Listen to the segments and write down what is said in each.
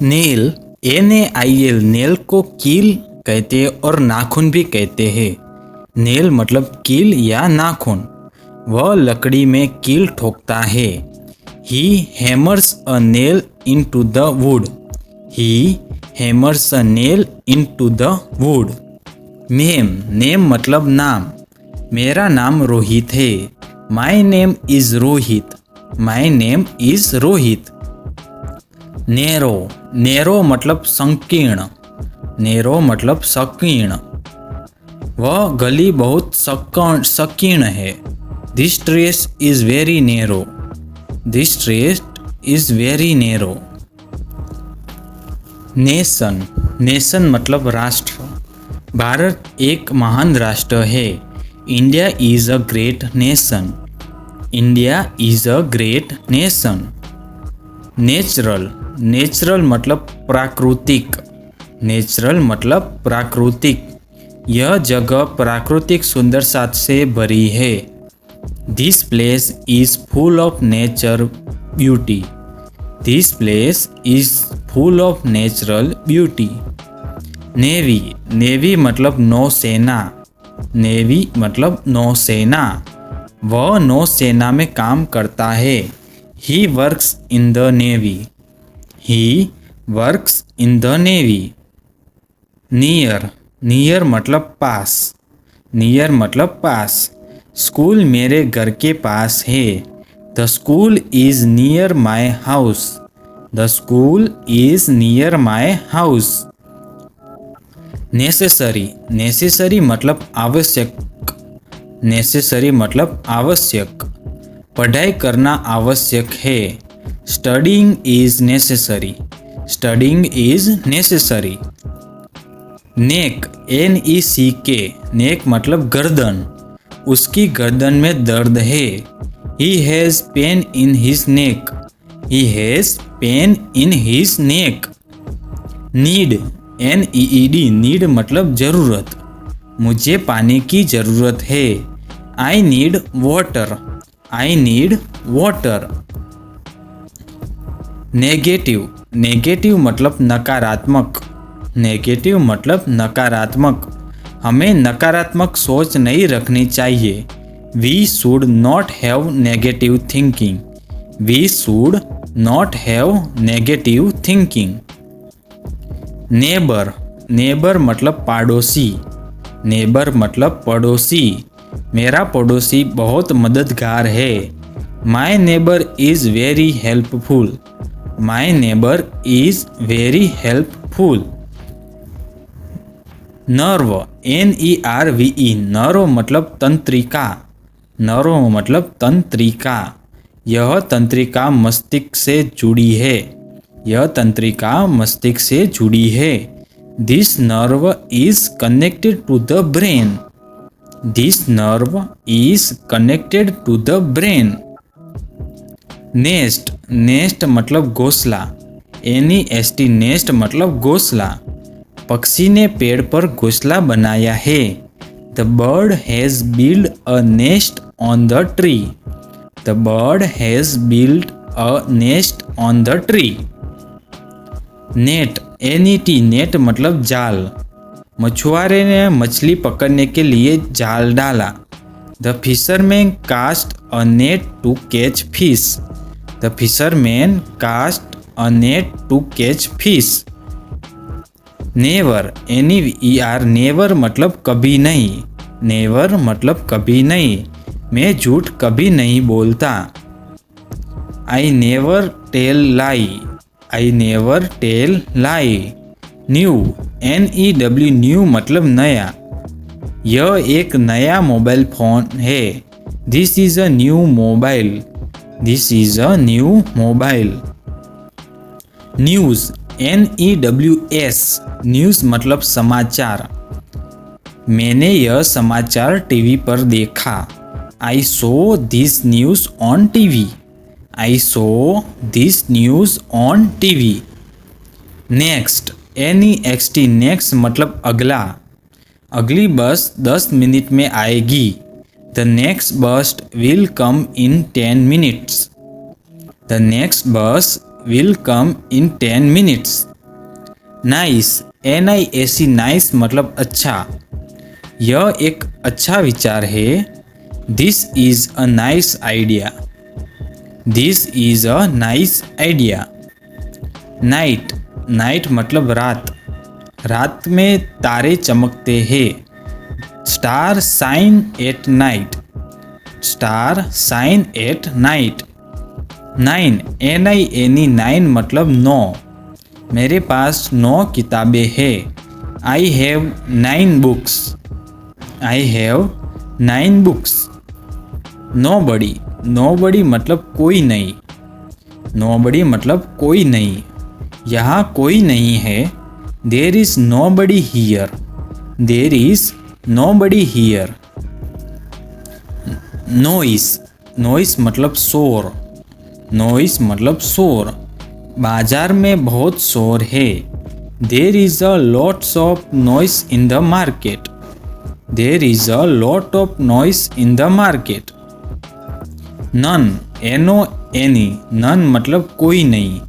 Nail NAIL nail को कील कहते हैं और नाखून भी कहते हैं। नेल मतलब कील या नाखून। वह लकड़ी में कील ठोकता है। He hammers a nail into the wood. He hammers a nail into the wood. Name मतलब नाम। मेरा नाम रोहित है। My name is Rohit. My name is Rohit. Narrow मतलब संकीर्ण। नेरो मतलब संकीर्ण। वह गली बहुत संकीर्ण है। This street is very narrow. This street is very narrow. Nation मतलब राष्ट्र। भारत एक महान राष्ट्र है। India is a great nation. India is a great nation. Natural मतलब प्राकृतिक। नेचुरल मतलब प्राकृतिक। यह जगह प्राकृतिक सुंदरता से भरी है। This place is full of nature beauty. This place is full of natural beauty. Navy मतलब नौसेना। नेवी मतलब नौसेना। वह नौसेना में काम करता है। He works in the navy. He works in the navy. Near मतलब पास। नियर मतलब पास। स्कूल मेरे घर के पास है। The school is near my house. The school is near my house. Necessary मतलब आवश्यक। नेसेसरी मतलब आवश्यक। पढ़ाई करना आवश्यक है। Studying is necessary. Studying is necessary. NECK नेक मतलब गर्दन। उसकी गर्दन में दर्द है। He has pain in his neck. He has pain in his neck. NEED need मतलब जरूरत। मुझे पानी की जरूरत है। I need water. I need water. Negative मतलब नकारात्मक। नेगेटिव मतलब नकारात्मक। हमें नकारात्मक सोच नहीं रखनी चाहिए। We should not have negative thinking. We should not have negative thinking. Neighbour मतलब पड़ोसी। नेबर मतलब पड़ोसी। मेरा पड़ोसी बहुत मददगार है। My neighbour is very helpful. My neighbour is very helpful. NERVE nerve मतलब तंत्रिका। नर्व मतलब तंत्रिका। यह तंत्रिका मस्तिष्क से जुड़ी है। यह तंत्रिका मस्तिष्क से जुड़ी है। This nerve is connected to the brain. This nerve is connected to the brain. Nest मतलब घोंसला। NEST नेस्ट मतलब घोंसला। पक्षी ने पेड़ पर घोंसला बनाया है। The bird has build a nest on the tree. The bird has build a nest on the tree. NET net मतलब जाल। मछुआरे ने मछली पकड़ने के लिए जाल डाला। The fisherman cast a net to catch fish. The fisherman cast a net to catch fish. NEVER never मतलब कभी नहीं। नेवर मतलब कभी नहीं। मैं झूठ कभी नहीं बोलता। I never tell lie. I never tell lie. NEW मतलब नया। यह एक नया मोबाइल फ़ोन है। This is a new mobile. This is a new mobile. NEWS news मतलब समाचार। मैंने यह समाचार टीवी पर देखा। I saw this news on TV. I saw this news on TV. NEXT next मतलब अगला। अगली बस 10 मिनट में आएगी। The next bus will come in 10 minutes. The next बस will come in 10 minutes. Nice, NIAC nice मतलब अच्छा। यह एक अच्छा विचार है। This is a nice idea. This is a nice idea. Night, night मतलब रात। रात में तारे चमकते हैं। Star shine at night. Star shine at night. Nine, NINE nine मतलब 9। मेरे पास 9 किताबें हैं। I have 9 books. I have 9 books. Nobody, nobody मतलब कोई नहीं। नोबडी मतलब कोई नहीं। यहाँ कोई नहीं है। There is nobody here. There is nobody here. Noise, noise मतलब शोर। नॉइस मतलब शोर। बाजार में बहुत शोर है। There is a lots of noise in the market. There is a lot of noise in the market. None, NONE, none मतलब कोई नहीं।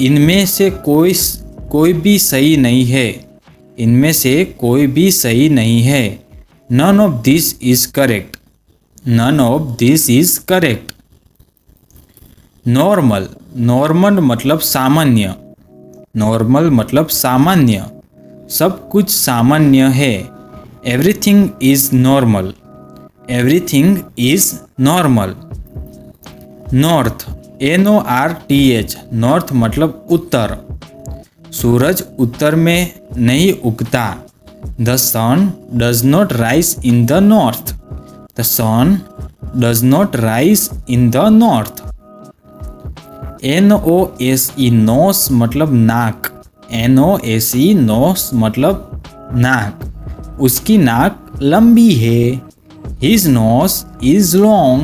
इनमें से कोई भी सही नहीं है। इनमें से कोई भी सही नहीं है। None of this is correct. None of this is correct. Normal, normal मतलब सामान्य। नॉर्मल मतलब सामान्य। सब कुछ सामान्य है। Everything is normal. Everything is normal. North, NORTH, north मतलब उत्तर। सूरज उत्तर में नहीं उगता। The sun does not rise in the north. The sun does not rise in the north. NOSE, nose मतलब नाक। NOSE, नोस मतलब नाक। उसकी नाक लंबी है। His nose is long.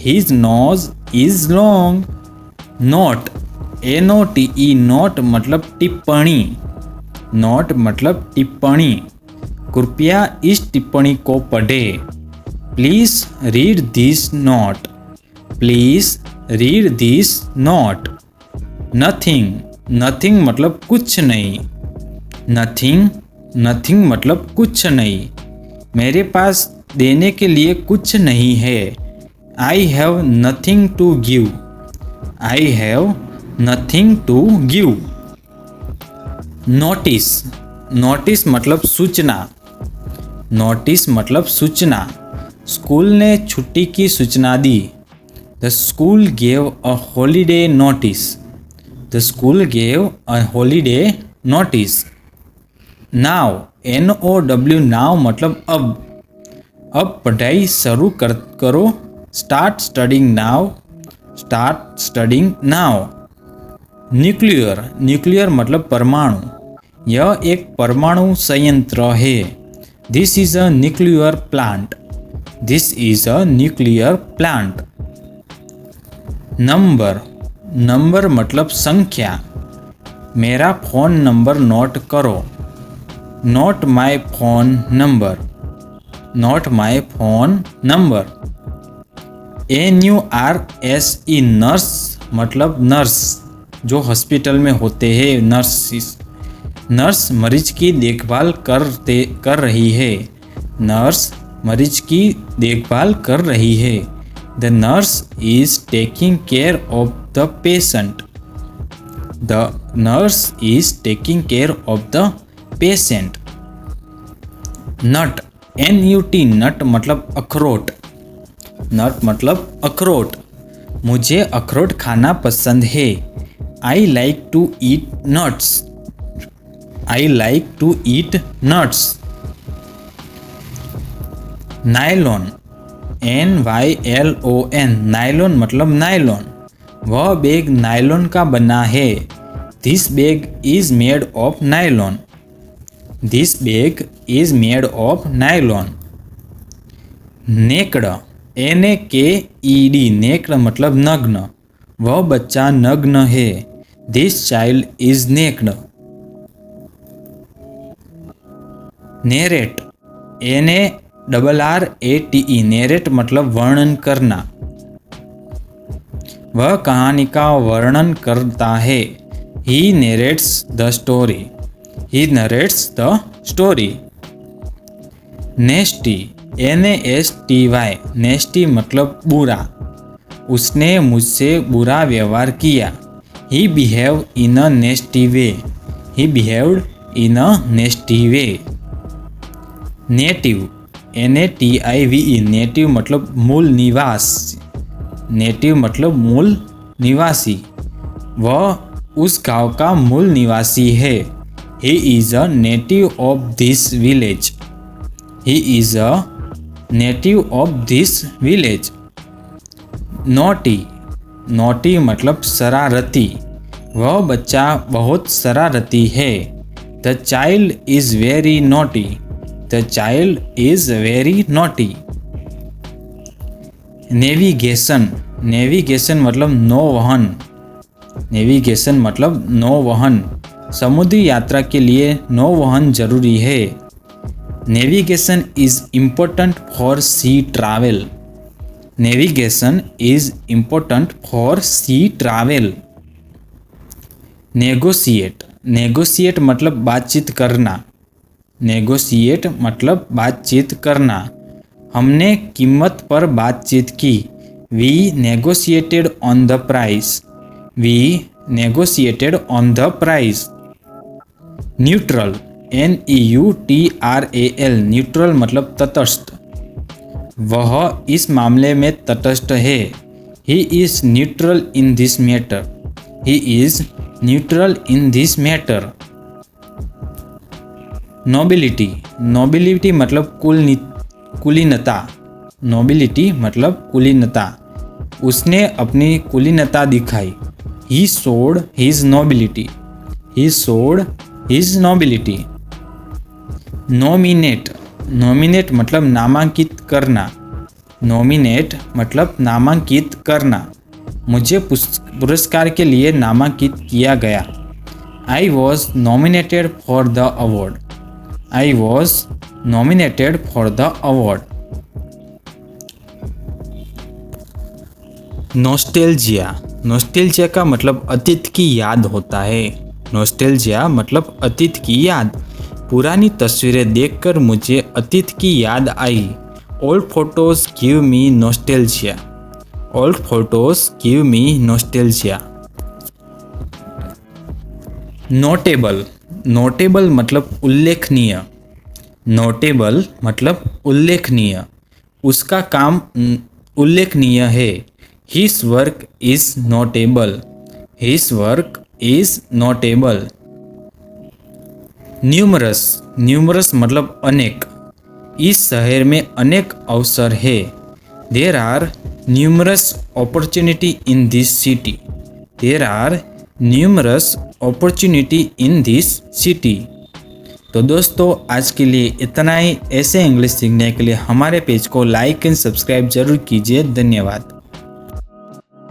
His nose is long. Note, NOTE, note मतलब टिप्पणी। नोट मतलब टिप्पणी। कृपया इस टिप्पणी को पढ़ें। Please read this note. Please read this note. Nothing, nothing मतलब कुछ नहीं। नथिंग, नथिंग मतलब कुछ नहीं। मेरे पास देने के लिए कुछ नहीं है। I have nothing to give. I have nothing to give. Notice, notice मतलब सूचना। नोटिस मतलब सूचना। स्कूल ने छुट्टी की सूचना दी। The school gave a holiday notice. The school gave a holiday notice. Now, NOW, now मतलब अब पढ़ाई शुरू करो। Start studying now. Start studying now. Nuclear, nuclear मतलब परमाणु। यह एक परमाणु संयंत्र है। This is a nuclear plant. This is a nuclear plant. Number, number मतलब संख्या। मेरा फ़ोन नंबर नोट करो। Note my phone number. Note my phone number. NURSE, nurse मतलब नर्स जो हॉस्पिटल में होते हैं, नर्सिस। नर्स मरीज की देखभाल कर रही है। नर्स मरीज की देखभाल कर रही है। The nurse is taking care of the patient. The nurse is taking care of the patient. Nut, NUT, nut मतलब अखरोट। नट मतलब अखरोट। मुझे अखरोट खाना पसंद है। I like to eat nuts. I like to eat nuts. Nylon, NYLON, nylon मतलब नायलॉन। वह बैग नायलॉन का बना है। This bag is made of nylon. This bag is made of nylon. Naked, NAKED, naked मतलब नग्न। वह बच्चा नग्न है। This child is naked. Narrate, NARRATE, narrate मतलब वर्णन करना। वह कहानी का वर्णन करता है। He narrates the story. He narrates the story. नेस्टी, NASTY, nasty मतलब बुरा। उसने मुझसे बुरा व्यवहार किया। He behave in a nasty way. He behaved in a nasty way. Native, NATIVE, native मतलब मूल निवास। नेटिव मतलब मूल निवासी। वह उस गांव का मूल निवासी है। He is a native of this village. He is a native of this village. Naughty, naughty मतलब शरारती। वह बच्चा बहुत शरारती है। The child is very naughty. The child is very naughty. Navigation, navigation मतलब नौवहन। नेविगेशन मतलब नौवहन। समुद्री यात्रा के लिए नौवहन जरूरी है। Navigation is important for sea travel. Navigation is important for sea travel. Negotiate, negotiate मतलब बातचीत करना। नेगोशिएट मतलब बातचीत करना। हमने कीमत पर बातचीत की। We negotiated on the price. We negotiated on the price. Neutral, NEUTRAL, neutral मतलब तटस्थ। वह इस मामले में तटस्थ है। He is neutral in this matter. He is neutral in this matter. Nobility, nobility मतलब कुलीनता। नोबिलिटी मतलब कुलीनता। उसने अपनी कुलीनता दिखाई। He showed his nobility. He showed his nobility. Nominate, nominate मतलब नामांकित करना। नॉमिनेट मतलब नामांकित करना। मुझे पुरस्कार के लिए नामांकित किया गया। I was nominated for the award. I was nominated for the award. Nostalgia, nostalgia का मतलब अतीत की याद होता है। नॉस्टैल्जिया मतलब अतीत की याद। पुरानी तस्वीरें देखकर मुझे अतीत की याद आई। Old photos give me nostalgia. Old photos give me nostalgia. Notable, notable मतलब उल्लेखनीय। नोटेबल मतलब उल्लेखनीय। उसका काम उल्लेखनीय है। His work is notable. His work is notable. Numerous, numerous मतलब अनेक। इस शहर में अनेक अवसर है। There are numerous opportunity in this city. There are numerous opportunity in this city. तो दोस्तों आज के लिए इतना ही। ऐसे इंग्लिश सीखने के लिए हमारे पेज को लाइक एंड सब्सक्राइब जरूर कीजिए। धन्यवाद।